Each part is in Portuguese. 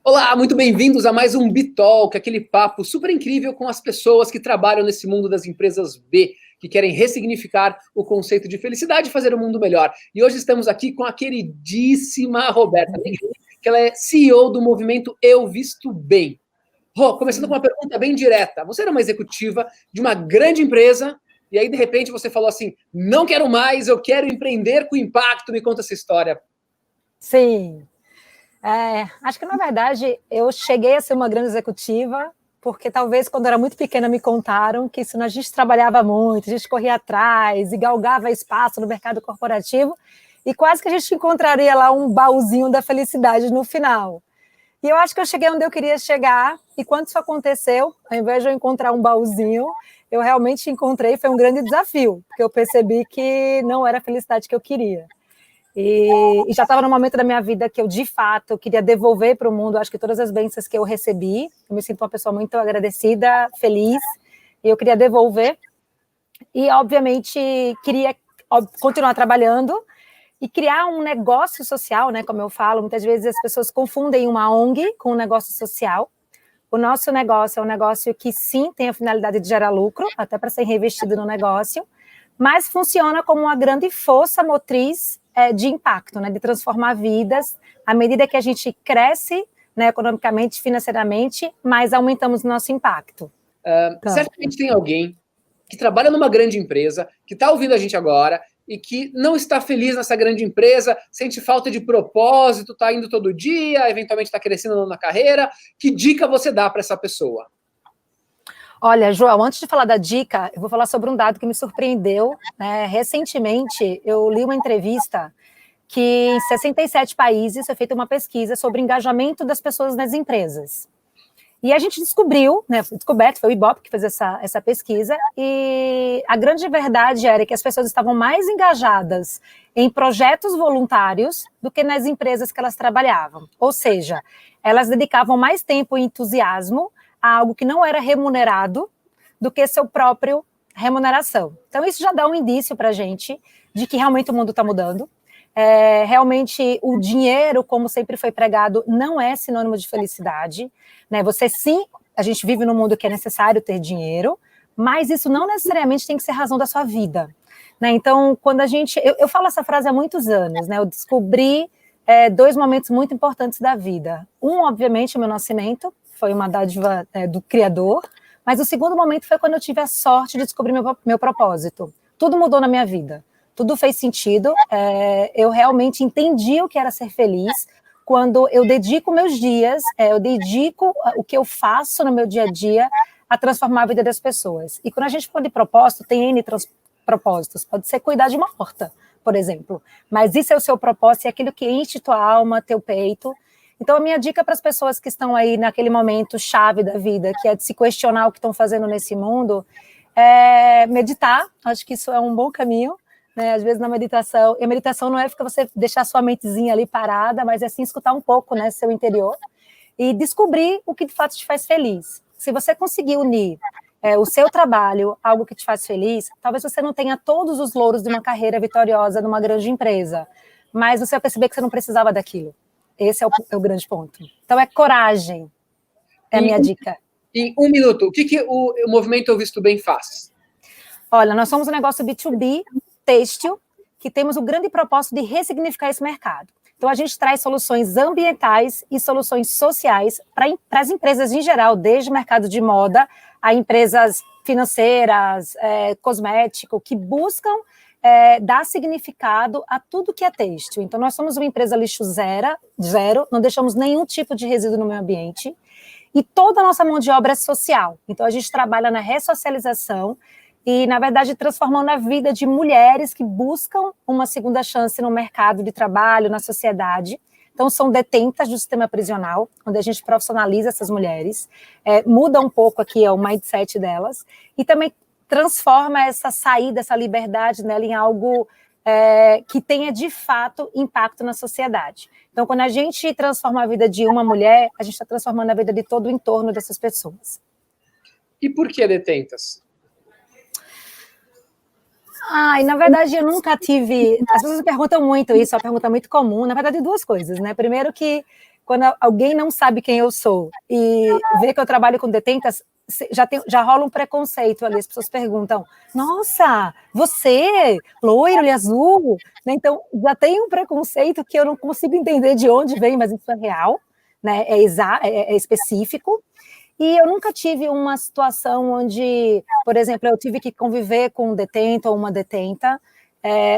Olá, muito bem-vindos a mais um Bitalk, aquele papo super incrível com as pessoas que trabalham nesse mundo das empresas B, que querem ressignificar o conceito de felicidade e fazer o mundo melhor. E hoje estamos aqui com a queridíssima Roberta Negrini, que ela é CEO do movimento Eu Visto Bem. Rô, começando com uma pergunta bem direta. Você era uma executiva de uma grande empresa e aí, de repente, você falou assim, não quero mais, eu quero empreender com impacto. Me conta essa história. Sim. Acho que, na verdade, eu cheguei a ser uma grande executiva, porque talvez quando eu era muito pequena me contaram que a gente trabalhava muito, a gente corria atrás e galgava espaço no mercado corporativo e quase que a gente encontraria lá um baúzinho da felicidade no final. E eu acho que eu cheguei onde eu queria chegar e quando isso aconteceu, ao invés de eu encontrar um baúzinho, eu realmente encontrei, foi um grande desafio, porque eu percebi que não era a felicidade que eu queria. E já estava no momento da minha vida que eu, de fato, queria devolver para o mundo, acho que todas as bênçãos que eu recebi. Eu me sinto uma pessoa muito agradecida, feliz, e eu queria devolver. E, obviamente, queria continuar trabalhando e criar um negócio social, né? Como eu falo, muitas vezes as pessoas confundem uma ONG com um negócio social. O nosso negócio é um negócio que, sim, tem a finalidade de gerar lucro, até para ser reinvestido no negócio, mas funciona como uma grande força motriz de impacto, né, de transformar vidas, à medida que a gente cresce, né, economicamente, financeiramente, mas aumentamos o nosso impacto. Certamente tem alguém que trabalha numa grande empresa, que está ouvindo a gente agora e que não está feliz nessa grande empresa, sente falta de propósito, está indo todo dia, eventualmente está crescendo na carreira. Que dica você dá para essa pessoa? Olha, João, antes de falar da dica, eu vou falar sobre um dado que me surpreendeu. Recentemente, eu li uma entrevista que em 67 países foi feita uma pesquisa sobre o engajamento das pessoas nas empresas. E a gente descobriu, né, foi o Ibope que fez essa pesquisa, e a grande verdade era que as pessoas estavam mais engajadas em projetos voluntários do que nas empresas que elas trabalhavam. Ou seja, elas dedicavam mais tempo e entusiasmo a algo que não era remunerado do que seu próprio remuneração. Então, isso já dá um indício para a gente de que realmente o mundo está mudando. Realmente, o dinheiro, como sempre foi pregado, não é sinônimo de felicidade. Né? Você, sim, a gente vive num mundo que é necessário ter dinheiro, mas isso não necessariamente tem que ser razão da sua vida. Né? Então, quando a gente... Eu falo essa frase há muitos anos, né? Eu descobri dois momentos muito importantes da vida. Um, obviamente, o meu nascimento, foi uma dádiva do Criador, mas o segundo momento foi quando eu tive a sorte de descobrir meu propósito. Tudo mudou na minha vida, tudo fez sentido, eu realmente entendi o que era ser feliz quando eu dedico meus dias, eu dedico o que eu faço no meu dia a dia a transformar a vida das pessoas. E quando a gente fala de propósito, tem N propósitos, pode ser cuidar de uma horta, por exemplo, mas isso é o seu propósito, é aquilo que enche tua alma, teu peito. Então, a minha dica para as pessoas que estão aí naquele momento chave da vida, que é de se questionar o que estão fazendo nesse mundo, é meditar. Acho que isso é um bom caminho, né? Às vezes na meditação, e a meditação não é porque você deixar sua mentezinha ali parada, mas é sim escutar um pouco, né, seu interior e descobrir o que de fato te faz feliz. Se você conseguir unir o seu trabalho, algo que te faz feliz, talvez você não tenha todos os louros de uma carreira vitoriosa numa grande empresa, mas você vai perceber que você não precisava daquilo. Esse é o grande ponto. Então, é coragem, é a minha dica. Em um minuto, o que o movimento Eu Visto Bem faz? Olha, nós somos um negócio B2B, têxtil, que temos o grande propósito de ressignificar esse mercado. Então, a gente traz soluções ambientais e soluções sociais para as empresas em geral, desde o mercado de moda a empresas financeiras, cosmético, que buscam dar significado a tudo que é têxtil. Então, nós somos uma empresa lixo zero, não deixamos nenhum tipo de resíduo no meio ambiente, e toda a nossa mão de obra é social. Então, a gente trabalha na ressocialização e, na verdade, transformando a vida de mulheres que buscam uma segunda chance no mercado de trabalho, na sociedade. Então, são detentas do sistema prisional, onde a gente profissionaliza essas mulheres, muda um pouco aqui o mindset delas, e também transforma essa saída, essa liberdade nela em algo que tenha, de fato, impacto na sociedade. Então, quando a gente transforma a vida de uma mulher, a gente está transformando a vida de todo o entorno dessas pessoas. E por que detentas? Na verdade, eu nunca tive... As pessoas me perguntam muito isso, é uma pergunta muito comum. Na verdade, duas coisas, né? Primeiro que quando alguém não sabe quem eu sou e vê que eu trabalho com detentas, já rola um preconceito ali, as pessoas perguntam, nossa, você, loiro, olho azul, né? Então já tem um preconceito que eu não consigo entender de onde vem, mas isso é real, né? É específico, e eu nunca tive uma situação onde, por exemplo, eu tive que conviver com um detento ou uma detenta.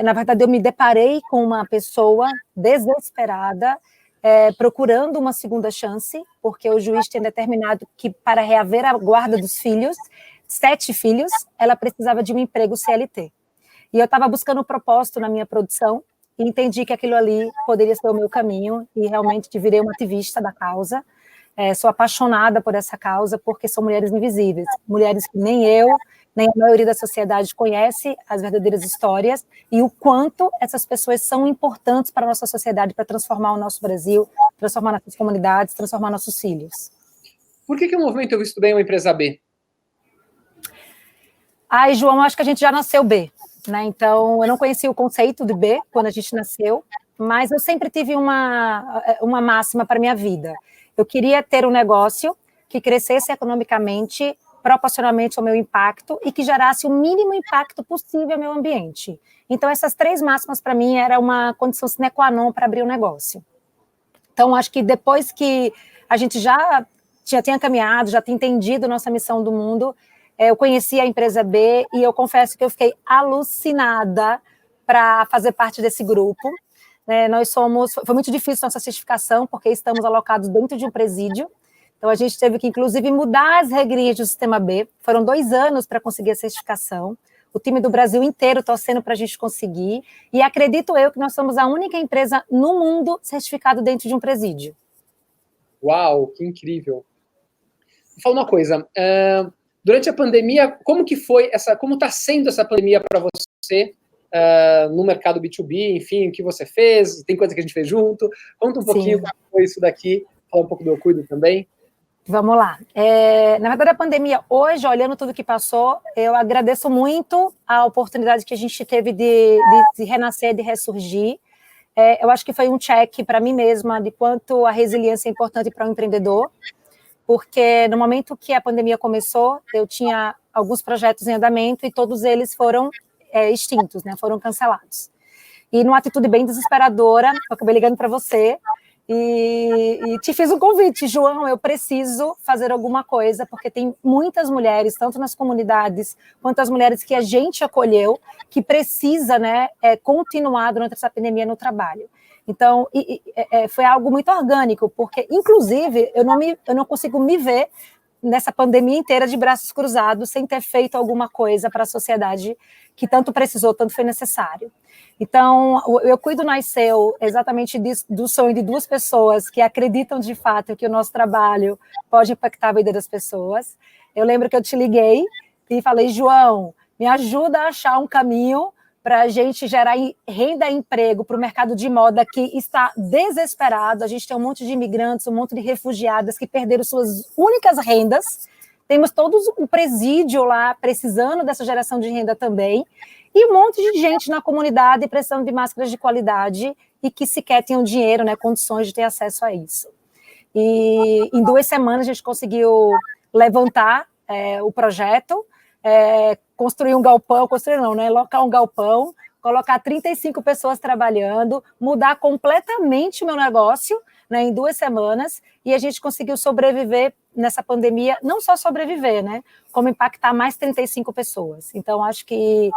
Na verdade, eu me deparei com uma pessoa desesperada, procurando uma segunda chance, porque o juiz tinha determinado que, para reaver a guarda dos filhos, 7 filhos, ela precisava de um emprego CLT. E eu estava buscando um propósito na minha produção, e entendi que aquilo ali poderia ser o meu caminho, e realmente virei uma ativista da causa. Sou apaixonada por essa causa, porque são mulheres invisíveis, mulheres que nem eu, nem a maioria da sociedade conhece as verdadeiras histórias, e o quanto essas pessoas são importantes para a nossa sociedade, para transformar o nosso Brasil, transformar nossas comunidades, transformar nossos filhos. Por que o movimento Eu Visto Bem é uma empresa B? Ai, João, acho que a gente já nasceu B, né? Então, eu não conhecia o conceito de B quando a gente nasceu, mas eu sempre tive uma máxima para a minha vida. Eu queria ter um negócio que crescesse economicamente, proporcionalmente ao meu impacto e que gerasse o mínimo impacto possível ao meio ambiente. Então, essas 3 máximas, para mim, era uma condição sine qua non para abrir um negócio. Então, acho que depois que a gente já tinha caminhado, já tinha entendido nossa missão do mundo, eu conheci a empresa B e eu confesso que eu fiquei alucinada para fazer parte desse grupo. Foi muito difícil nossa certificação, porque estamos alocados dentro de um presídio, então a gente teve que, inclusive, mudar as regrinhas do Sistema B, foram 2 anos para conseguir a certificação, o time do Brasil inteiro torcendo para a gente conseguir, e acredito eu que nós somos a única empresa no mundo certificada dentro de um presídio. Uau, que incrível! Fala uma coisa, durante a pandemia, como está sendo essa pandemia para você? No mercado B2B, enfim, o que você fez, tem coisa que a gente fez junto, conta um pouquinho como foi isso daqui, fala um pouco do Eu Cuido também. Vamos lá. Na verdade, a pandemia, hoje, olhando tudo que passou, eu agradeço muito a oportunidade que a gente teve de renascer, de ressurgir. Eu acho que foi um check para mim mesma de quanto a resiliência é importante para um empreendedor, porque no momento que a pandemia começou, eu tinha alguns projetos em andamento e todos eles foram extintos, né? Foram cancelados. E numa atitude bem desesperadora, eu acabei ligando para você e te fiz um convite, João, eu preciso fazer alguma coisa, porque tem muitas mulheres, tanto nas comunidades, quanto as mulheres que a gente acolheu, que precisa, né, continuar durante essa pandemia no trabalho. Então, foi algo muito orgânico, porque, inclusive, eu não consigo me ver nessa pandemia inteira de braços cruzados, sem ter feito alguma coisa para a sociedade que tanto precisou, tanto foi necessário. Então, o Eu Cuido nasceu exatamente do sonho de 2 pessoas que acreditam de fato que o nosso trabalho pode impactar a vida das pessoas. Eu lembro que eu te liguei e falei, João, me ajuda a achar um caminho para a gente gerar renda e emprego para o mercado de moda que está desesperado. A gente tem um monte de imigrantes, um monte de refugiadas que perderam suas únicas rendas. Temos todos um presídio lá precisando dessa geração de renda também. E um monte de gente na comunidade precisando de máscaras de qualidade e que sequer tinham dinheiro, né, condições de ter acesso a isso. E em 2 semanas a gente conseguiu levantar o projeto, construir um galpão, locar um galpão, colocar 35 pessoas trabalhando, mudar completamente o meu negócio, né, em 2 semanas, e a gente conseguiu sobreviver nessa pandemia, não só sobreviver, né, como impactar mais 35 pessoas. Então, acho que,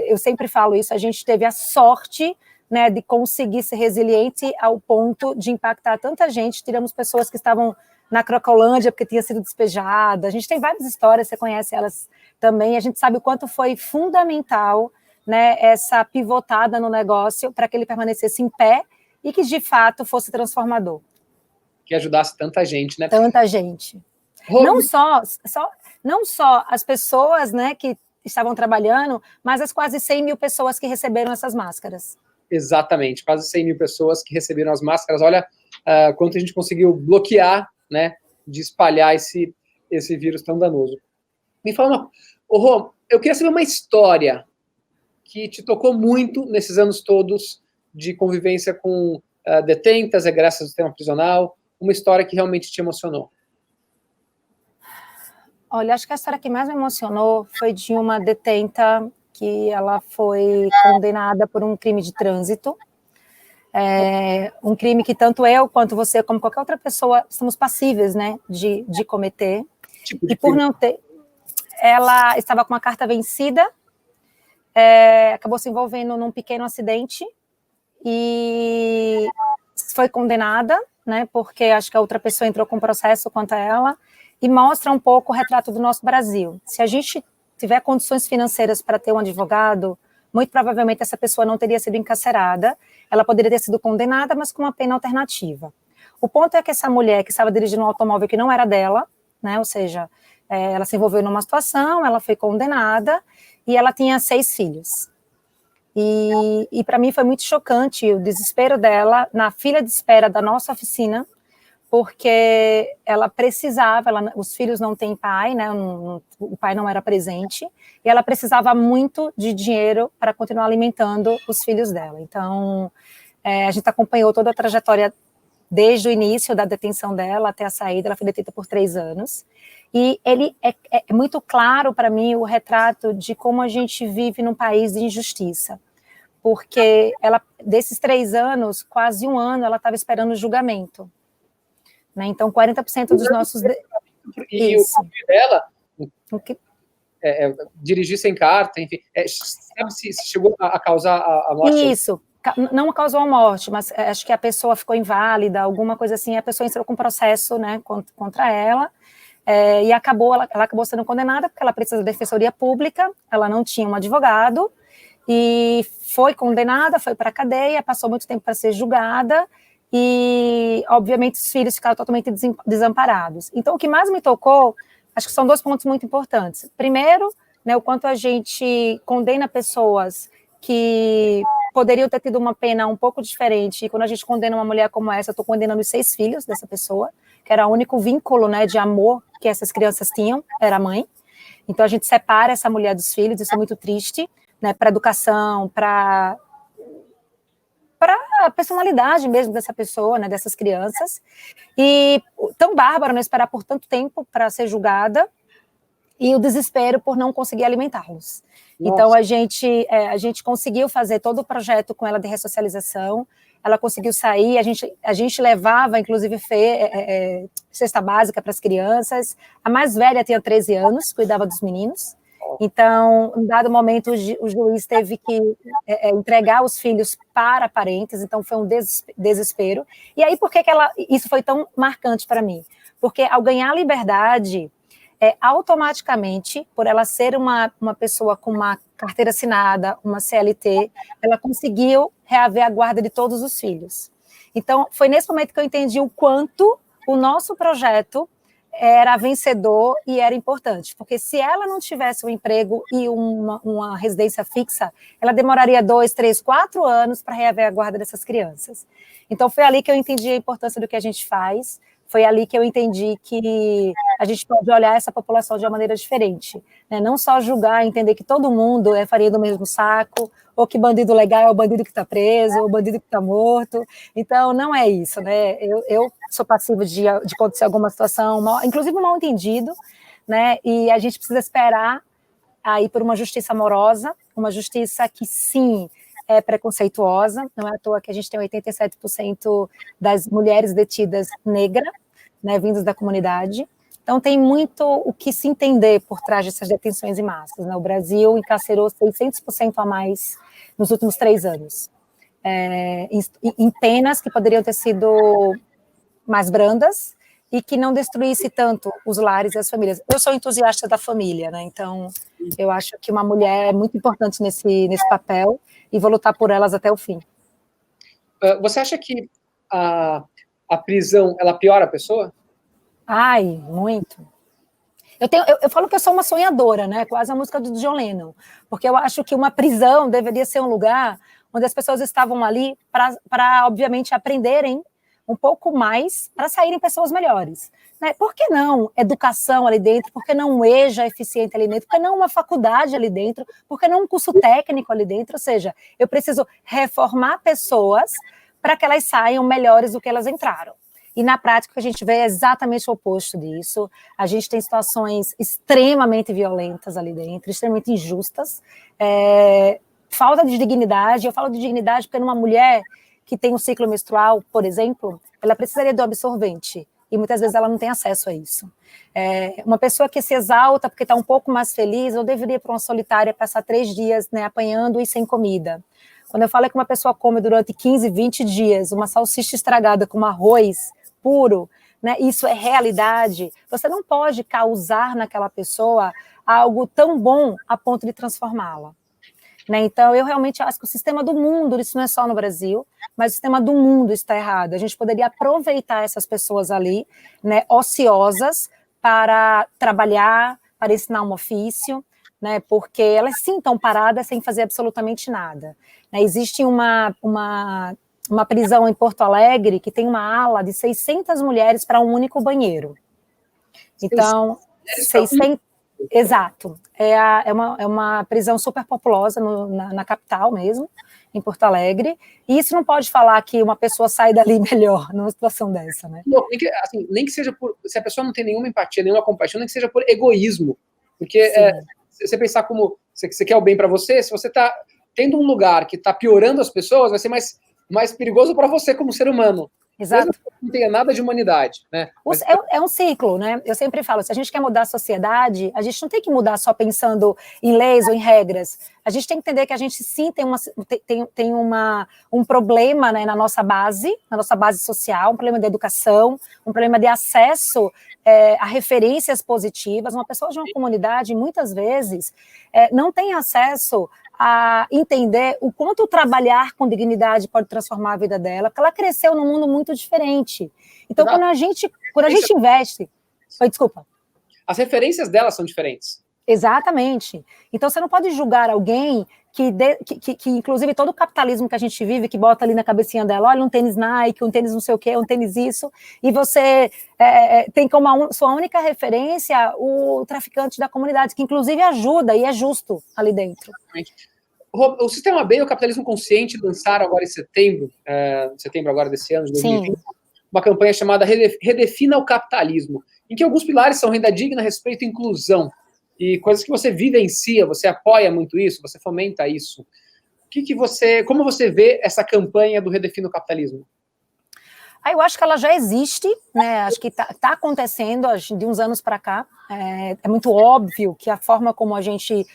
eu sempre falo isso, a gente teve a sorte, né, de conseguir ser resiliente ao ponto de impactar tanta gente. Tiramos pessoas que estavam na Cracolândia porque tinha sido despejada. A gente tem várias histórias, você conhece elas também. A gente sabe o quanto foi fundamental, né, essa pivotada no negócio para que ele permanecesse em pé e que, de fato, fosse transformador. Que ajudasse tanta gente, né? Tanta gente. Não só as pessoas, né, que estavam trabalhando, mas as quase 100 mil pessoas que receberam essas máscaras. Exatamente, quase 100 mil pessoas que receberam as máscaras. Olha quanto a gente conseguiu bloquear, né, de espalhar esse vírus tão danoso. Me fala Rô, eu queria saber uma história que te tocou muito nesses anos todos de convivência com detentas, egressas do sistema prisional, uma história que realmente te emocionou? Olha, acho que a história que mais me emocionou foi de uma detenta que ela foi condenada por um crime de trânsito, um crime que tanto eu quanto você, como qualquer outra pessoa, somos passíveis, né, de cometer. Tipo de E por crime? não ter, ela estava com uma carta vencida, acabou se envolvendo num pequeno acidente e foi condenada, né, porque acho que a outra pessoa entrou com processo contra ela, e mostra um pouco o retrato do nosso Brasil. Se a gente tiver condições financeiras para ter um advogado, muito provavelmente essa pessoa não teria sido encarcerada, ela poderia ter sido condenada, mas com uma pena alternativa. O ponto é que essa mulher que estava dirigindo um automóvel que não era dela, né, ou seja, ela se envolveu numa situação, ela foi condenada, e ela tinha 6 filhos. E para mim foi muito chocante o desespero dela na fila de espera da nossa oficina, porque ela precisava, os filhos não têm pai, né, o pai não era presente, e ela precisava muito de dinheiro para continuar alimentando os filhos dela. Então, a gente acompanhou toda a trajetória desde o início da detenção dela até a saída. Ela foi detida por 3 anos, e ele é muito claro para mim o retrato de como a gente vive num país de injustiça, porque ela, desses 3 anos, quase 1 ano, ela estava esperando o julgamento. Né? Então, 40% dos nossos... E o filho dela, dirigir sem carta, enfim, sabe se chegou a causar a morte? Isso, não causou a morte, mas acho que a pessoa ficou inválida, alguma coisa assim, a pessoa entrou com processo, né, contra ela, e ela acabou sendo condenada, porque ela precisa da defensoria pública, ela não tinha um advogado, e foi condenada, foi para a cadeia, passou muito tempo para ser julgada, e, obviamente, os filhos ficaram totalmente desamparados. Então, o que mais me tocou, acho que são 2 pontos muito importantes. Primeiro, né, o quanto a gente condena pessoas que poderiam ter tido uma pena um pouco diferente, e quando a gente condena uma mulher como essa, eu estou condenando os 6 filhos dessa pessoa, que era o único vínculo, né, de amor que essas crianças tinham, era a mãe. Então, a gente separa essa mulher dos filhos, isso é muito triste, né, para a educação, para a personalidade mesmo dessa pessoa, né, dessas crianças, e tão bárbaro não esperar por tanto tempo para ser julgada, e o desespero por não conseguir alimentá-los. Então, a gente conseguiu fazer todo o projeto com ela de ressocialização, ela conseguiu sair, a gente levava, inclusive, cesta básica para as crianças, a mais velha tinha 13 anos, cuidava dos meninos. Então, em dado momento, o juiz teve que entregar os filhos para parentes, então foi um desespero. E aí, por que isso foi tão marcante para mim? Porque ao ganhar a liberdade, automaticamente, por ela ser uma pessoa com uma carteira assinada, uma CLT, ela conseguiu reaver a guarda de todos os filhos. Então, foi nesse momento que eu entendi o quanto o nosso projeto era vencedor e era importante, porque se ela não tivesse um emprego e uma residência fixa, ela demoraria 2, 3, 4 anos para reaver a guarda dessas crianças. Então, foi ali que eu entendi a importância do que a gente faz, foi ali que eu entendi que a gente pode olhar essa população de uma maneira diferente, né? Não só julgar, entender que todo mundo é farinha do mesmo saco, ou que bandido legal é o bandido que está preso, ou o bandido que está morto. Então, não é isso, né? Eu sou passiva de acontecer alguma situação, inclusive um mal-entendido, né? E a gente precisa esperar aí por uma justiça amorosa, uma justiça que, sim, é preconceituosa, não é à toa que a gente tem 87% das mulheres detidas negras, né, vindas da comunidade. Então, tem muito o que se entender por trás dessas detenções em massas, né? O Brasil encarcerou 600% a mais nos últimos 3 anos, em penas que poderiam ter sido mais brandas e que não destruísse tanto os lares e as famílias. Eu sou entusiasta da família, né? Então, eu acho que uma mulher é muito importante nesse papel e vou lutar por elas até o fim. Você acha que a prisão, ela piora a pessoa? Ai, muito. Eu falo que eu sou uma sonhadora, né? Quase a música do John Lennon, porque eu acho que uma prisão deveria ser um lugar onde as pessoas estavam ali para obviamente, aprenderem um pouco mais para saírem pessoas melhores. Né? Por que não educação ali dentro? Por que não um EJA eficiente ali dentro? Por que não uma faculdade ali dentro? Por que não um curso técnico ali dentro? Ou seja, eu preciso reformar pessoas para que elas saiam melhores do que elas entraram. E na prática a gente vê exatamente o oposto disso. A gente tem situações extremamente violentas ali dentro, extremamente injustas, falta de dignidade. Eu falo de dignidade porque numa mulher que tem um ciclo menstrual, por exemplo, ela precisaria do absorvente, e muitas vezes ela não tem acesso a isso. Uma pessoa que se exalta porque está um pouco mais feliz, ou deveria ir para uma solitária passar 3 dias, né, apanhando e sem comida. Quando eu falo que uma pessoa come durante 15, 20 dias uma salsicha estragada com arroz puro, né, isso é realidade. Você não pode causar naquela pessoa algo tão bom a ponto de transformá-la. Né? Então, eu realmente acho que o sistema do mundo, isso não é só no Brasil, mas o sistema do mundo está errado. A gente poderia aproveitar essas pessoas ali, né, ociosas, para trabalhar, para ensinar um ofício, né, porque elas sim estão paradas sem fazer absolutamente nada. Né? Existe uma prisão em Porto Alegre que tem uma ala de 600 mulheres para um único banheiro. Então, 600... Exato. É uma prisão super populosa na capital mesmo, em Porto Alegre, e isso não pode falar que uma pessoa sai dali melhor numa situação dessa, né? Não, nem que seja se a pessoa não tem nenhuma empatia, nenhuma compaixão, nem que seja por egoísmo, porque você pensar como você quer o bem para você, se você está tendo um lugar que está piorando as pessoas, vai ser mais perigoso para você como ser humano. Exato. Mesmo que não tenha nada de humanidade, né? Mas... É um ciclo, né? Eu sempre falo, se a gente quer mudar a sociedade, a gente não tem que mudar só pensando em leis ou em regras. A gente tem que entender que a gente sim tem um problema, né, na nossa base social, um problema de educação, um problema de acesso a referências positivas. Uma pessoa de uma comunidade, muitas vezes, não tem acesso a entender o quanto trabalhar com dignidade pode transformar a vida dela, porque ela cresceu num mundo muito diferente. Então, quando a gente investe... Oi, desculpa. As referências dela são diferentes. Exatamente. Então, você não pode julgar alguém que inclusive, todo o capitalismo que a gente vive, que bota ali na cabecinha dela, olha, um tênis Nike, um tênis não sei o quê, um tênis isso, e você tem como sua única referência o traficante da comunidade, que inclusive ajuda e é justo ali dentro. O Sistema B e o Capitalismo Consciente lançaram agora em setembro agora desse ano, de 2020, uma campanha chamada Redefina o Capitalismo, em que alguns pilares são renda digna, respeito e inclusão, e coisas que você vivencia, você apoia muito isso, você fomenta isso. Como você vê essa campanha do Redefina o Capitalismo? Eu acho que ela já existe, né? Acho que está acontecendo de uns anos para cá. É muito óbvio que a forma como a gente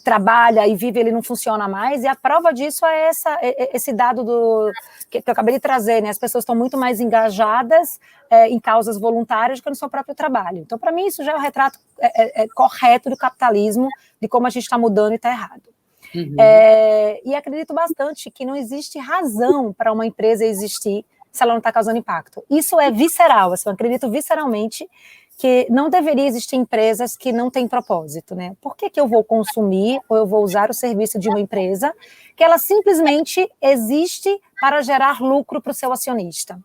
trabalha e vive, ele não funciona mais, e a prova disso é esse dado que eu acabei de trazer, né? As pessoas estão muito mais engajadas em causas voluntárias do que no seu próprio trabalho. Então, para mim, isso já é o retrato correto do capitalismo, de como a gente está mudando e está errado. Uhum. E acredito bastante que não existe razão para uma empresa existir se ela não está causando impacto. Isso é visceral, assim, eu acredito visceralmente que não deveria existir empresas que não têm propósito, né? Por que eu vou consumir ou eu vou usar o serviço de uma empresa que ela simplesmente existe para gerar lucro para o seu acionista?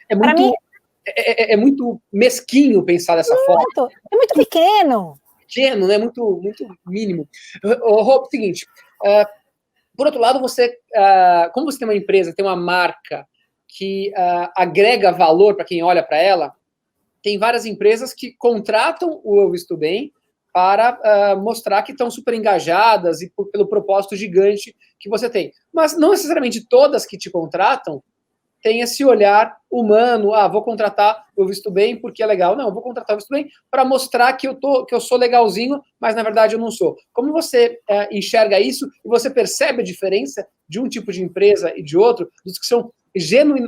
Para mim, é muito mesquinho pensar dessa forma. É muito pequeno. Pequeno, né? Muito mínimo. O seguinte, por outro lado, como você tem uma empresa, tem uma marca que agrega valor para quem olha para ela, tem várias empresas que contratam o Eu Visto Bem para mostrar que estão super engajadas e pelo propósito gigante que você tem. Mas não necessariamente todas que te contratam têm esse olhar humano, vou contratar o Eu Visto Bem porque é legal. Não, eu vou contratar o Eu Visto Bem para mostrar que eu sou legalzinho, mas na verdade eu não sou. Como você enxerga isso e você percebe a diferença de um tipo de empresa e de outro, dos que são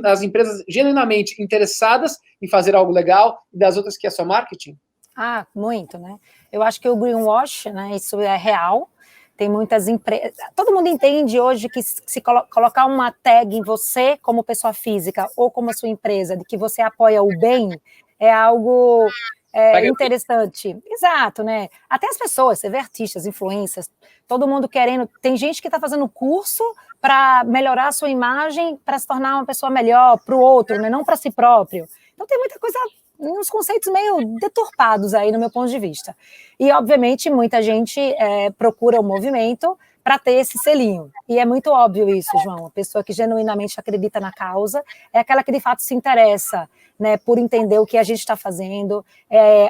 as empresas genuinamente interessadas em fazer algo legal e das outras que é só marketing? Muito, né? Eu acho que o greenwash, né, isso é real. Tem muitas empresas... Todo mundo entende hoje que se colocar uma tag em você como pessoa física ou como a sua empresa, de que você apoia o bem, é algo interessante. Exato, né? Até as pessoas, você vê artistas, influencers, todo mundo querendo... Tem gente que está fazendo curso para melhorar a sua imagem, para se tornar uma pessoa melhor para o outro, né? Não para si próprio. Então tem muita coisa, uns conceitos meio deturpados aí no meu ponto de vista. E, obviamente, muita gente procura o movimento para ter esse selinho. E é muito óbvio isso, João. A pessoa que genuinamente acredita na causa é aquela que de fato se interessa, né, por entender o que a gente está fazendo,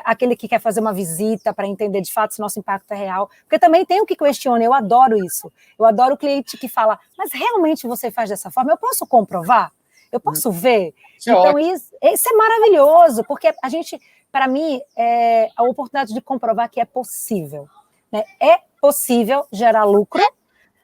aquele que quer fazer uma visita para entender de fato se nosso impacto é real. Porque também tem o que questiona, eu adoro isso. Eu adoro o cliente que fala, mas realmente você faz dessa forma? Eu posso comprovar? Eu posso ver? Então, isso é maravilhoso, porque a gente, para mim, é a oportunidade de comprovar que é possível. Né? É possível gerar lucro,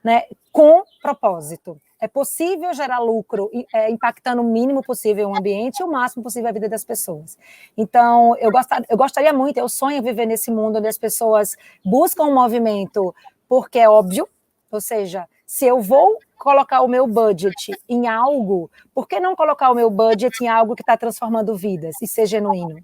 né, com propósito. É possível gerar lucro impactando o mínimo possível o ambiente e o máximo possível a vida das pessoas. Então, eu gostaria muito, eu sonho viver nesse mundo onde as pessoas buscam um movimento porque é óbvio, ou seja, se eu vou colocar o meu budget em algo, por que não colocar o meu budget em algo que está transformando vidas e ser genuíno?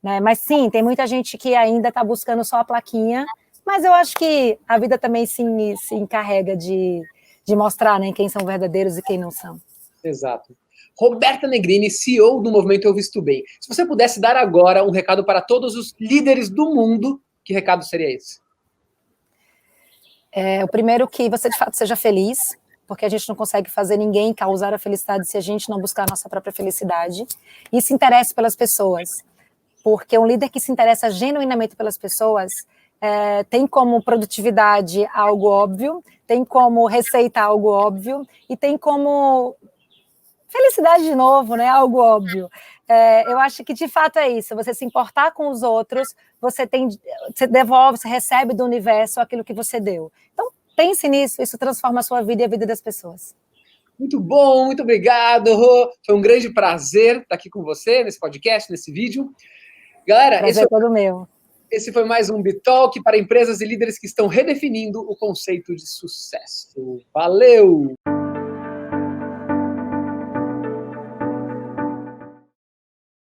Né? Mas sim, tem muita gente que ainda está buscando só a plaquinha, mas eu acho que a vida também se encarrega de mostrar, né, quem são verdadeiros e quem não são. Exato. Roberta Negrini, CEO do Movimento Eu Visto Bem. Se você pudesse dar agora um recado para todos os líderes do mundo, que recado seria esse? O primeiro, que você de fato seja feliz, porque a gente não consegue fazer ninguém causar a felicidade se a gente não buscar a nossa própria felicidade, e se interesse pelas pessoas, porque um líder que se interessa genuinamente pelas pessoas tem como produtividade algo óbvio, tem como receita algo óbvio, e tem como felicidade de novo, né? Algo óbvio. Eu acho que de fato é isso. Você se importar com os outros, você devolve, você recebe do universo aquilo que você deu. Então, pense nisso, isso transforma a sua vida e a vida das pessoas. Muito bom, muito obrigado, Rô. Foi um grande prazer estar aqui com você nesse podcast, nesse vídeo. Galera, prazer todo meu. Esse foi mais um Bitalk para empresas e líderes que estão redefinindo o conceito de sucesso. Valeu!